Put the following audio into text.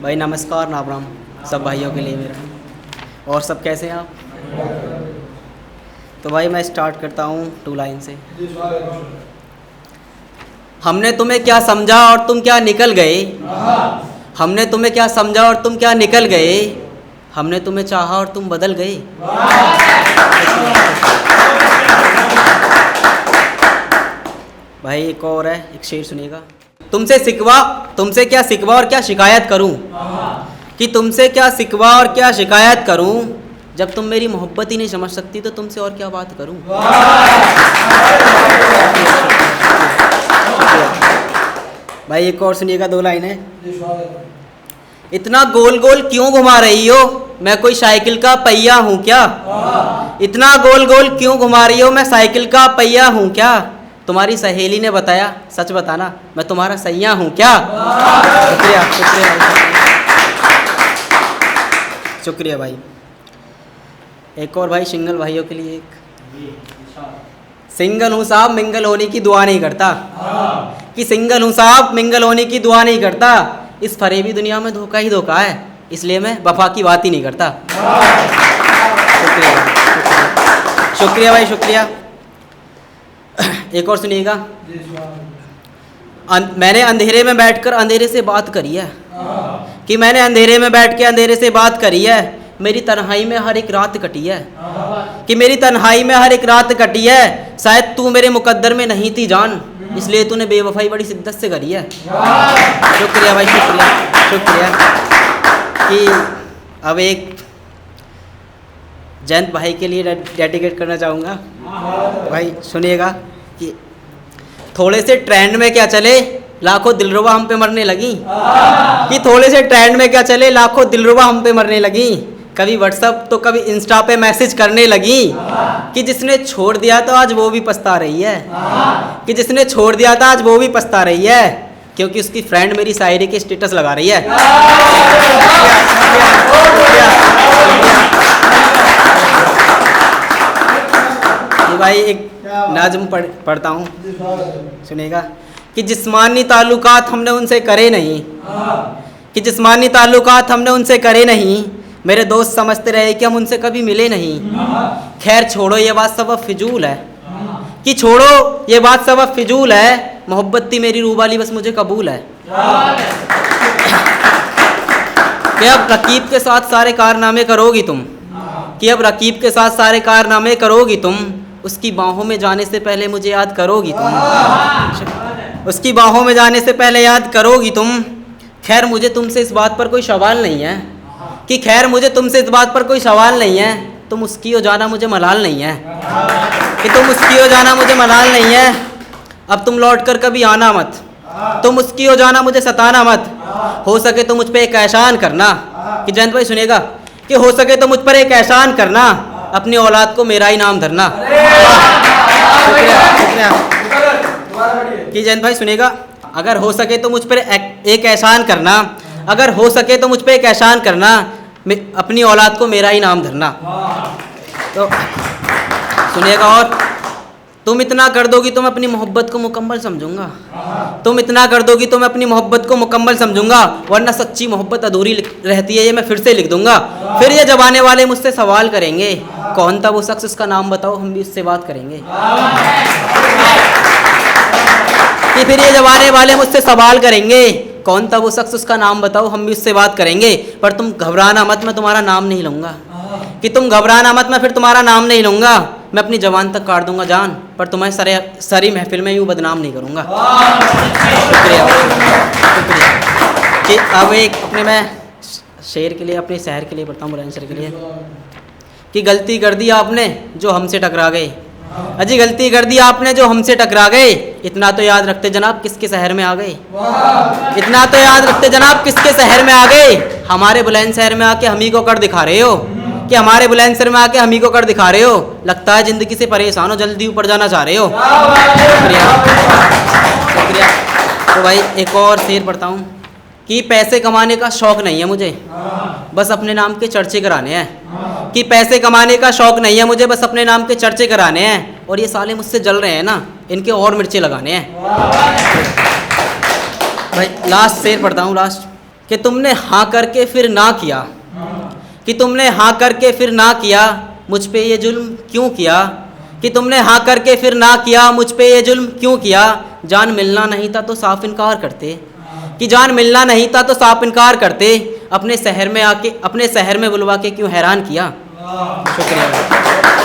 भाई नमस्कार, राम राम सब भाइयों के लिए मेरा। और सब कैसे हैं आप? तो भाई मैं स्टार्ट करता हूँ 2 लाइन से। हमने तुम्हें क्या समझा और तुम क्या निकल गए। हमने तुम्हें क्या समझा और तुम क्या निकल गए। हमने तुम्हें चाहा और तुम बदल गए। भाई एक और है, एक शेर सुनिएगा। तुमसे क्या सिकवा और क्या शिकायत करूं, कि तुमसे क्या सिकवा और क्या शिकायत करूं, जब तुम मेरी मोहब्बत ही नहीं समझ सकती तो तुमसे और क्या बात करूं। भाई एक और सुनिएगा, 2 लाइन है। इतना गोल गोल क्यों घुमा रही हो, मैं कोई साइकिल का पहिया हूं क्या। इतना गोल गोल क्यों घुमा रही हो, मैं साइकिल का पहिया हूं क्या। तुम्हारी सहेली ने बताया, सच बताना मैं तुम्हारा सैया हूं क्या। शुक्रिया शुक्रिया शुक्रिया भाई। एक और भाई सिंगल भाइयों के लिए एक। सिंगल हूँ साहब, मिंगल होने की दुआ नहीं करता। कि सिंगल हूँ साहब, मिंगल होने की दुआ नहीं करता। इस फरेबी दुनिया में धोखा ही धोखा है, इसलिए मैं वफा की बात ही नहीं करता। शुक्रिया शुक्रिया भाई शुक्रिया। एक और सुनिएगा। मैंने अंधेरे में बैठकर अंधेरे से बात करी है, कि मैंने अंधेरे में बैठ के अंधेरे से बात करी है। मेरी तन्हाई में हर एक रात कटी है, कि मेरी तन्हाई में हर एक रात कटी है। शायद तू मेरे मुकद्दर में नहीं थी जान, इसलिए तूने बेवफाई बड़ी शिद्दत से करी है। शुक्रिया भाई शुक्रिया शुक्रिया। कि अब एक जयंत भाई के लिए डेडिकेट करना चाहूँगा। भाई सुनिएगा कि थोड़े से ट्रेंड में क्या चले, लाखों दिलरुबा हम पे मरने लगी। कि थोड़े से ट्रेंड में क्या चले, लाखों दिलरुबा हम पे मरने लगी। कभी व्हाट्सअप तो कभी इंस्टा पे मैसेज करने लगी। कि जिसने छोड़ दिया तो आज वो भी पछता रही है। कि जिसने छोड़ दिया था आज वो भी पछता रही है, क्योंकि उसकी फ्रेंड मेरी शायरी के स्टेटस लगा रही है। भाई एक नाज़्म पढ़ता हूँ, सुनेगा। कि जिस्मानी ताल्लुकात हमने उनसे करे नहीं, कि जिस्मानी ताल्लुकात हमने उनसे करे नहीं। मेरे दोस्त समझते रहे कि हम उनसे कभी मिले नहीं। खैर छोड़ो ये बात सब फिजूल है, कि छोड़ो ये बात सब फिजूल है। मोहब्बत थी मेरी रूह वाली बस मुझे कबूल है। कि अब रकीब के साथ सारे कारनामे करोगी तुम, कि अब रकीब के साथ सारे कारनामे करोगी तुम। उसकी बाहों में जाने से पहले मुझे याद करोगी तुम, उसकी बाहों में जाने से पहले याद करोगी तुम। खैर मुझे तुमसे इस बात पर कोई सवाल नहीं है, कि खैर मुझे तुमसे इस बात पर कोई सवाल नहीं है। तुम उसकी हो जाना मुझे मलाल नहीं है, कि तुम उसकी हो जाना मुझे मलाल नहीं है। अब तुम लौट कर कभी आना मत, तुम उसकी हो जाना मुझे सताना मत। हो सके तो मुझ पर एक एहसान करना, कि जयंत भाई सुनेगा। कि हो सके तो मुझ पर एक एहसान करना, अपनी औलाद को मेरा ही नाम धरना। शुक्रिया शुक्रिया। कि जयंत भाई सुनेगा। अगर हो सके तो मुझ पर एक एहसान करना, अगर हो सके तो मुझ पर एक एहसान करना, अपनी औलाद को मेरा ही नाम धरना। तो सुनिएगा। और तुम इतना कर दोगी तो मैं अपनी मोहब्बत को मुकम्मल समझूंगा। तुम इतना कर दोगी तो मैं अपनी मोहब्बत को मुकम्मल समझूंगा, वरना सच्ची मोहब्बत अधूरी रहती है, ये मैं फिर से लिख दूंगा। फिर ये जबाने वाले मुझसे सवाल करेंगे, कौन था वो शख्स, उसका नाम बताओ, हम भी उससे बात करेंगे। कि फिर ये जबाने वाले मुझसे सवाल करेंगे, कौन था वो शख्स, उसका नाम बताओ, हम भी उससे बात करेंगे। पर तुम घबराना मत, मैं तुम्हारा नाम नहीं लूँगा। कि तुम घबराना मत, मैं फिर तुम्हारा नाम नहीं लूँगा। मैं अपनी जबान तक काट दूंगा जान, पर तुम्हें सारी महफिल में यूँ बदनाम नहीं करूँगा। शुक्रिया शुक्रिया। कि अब एक अपने मैं शेर के लिए, अपने शहर के लिए पढ़ता हूँ, बुलंदशहर के लिए। कि गलती कर दी आपने जो हमसे टकरा गए, अजी गलती कर दी आपने जो हमसे टकरा गए। इतना तो याद रखते जनाब किसके शहर में आ गए, इतना तो याद रखते जनाब किसके शहर में आ गए। हमारे बुलंदशहर में आके हम ही को कर दिखा रहे हो, कि हमारे बुलंदशहर में आके हम ही को कर दिखा रहे हो। लगता है ज़िंदगी से परेशान हो, जल्दी ऊपर जाना चाह रहे हो। शुक्रिया शुक्रिया। तो भाई एक और शेर पढ़ता हूँ। कि पैसे कमाने का शौक़ नहीं है मुझे, बस अपने नाम के चर्चे कराने हैं। कि पैसे कमाने का शौक़ नहीं है मुझे, बस अपने नाम के चर्चे कराने हैं। और ये साले मुझसे जल रहे हैं ना, इनके और मिर्चे लगाने हैं। भाई लास्ट शेर पढ़ता हूँ, लास्ट। कि तुमने हाँ करके फिर ना किया, कि तुमने हाँ करके फिर ना किया, मुझ पे ये जुल्म क्यों किया, कि तुमने हाँ करके फिर ना किया, मुझ पे ये जुल्म क्यों किया। जान मिलना नहीं था तो साफ इनकार करते, कि जान मिलना नहीं था तो साफ इनकार करते, अपने शहर में आके अपने शहर में बुलवा के क्यों हैरान किया। शुक्रिया।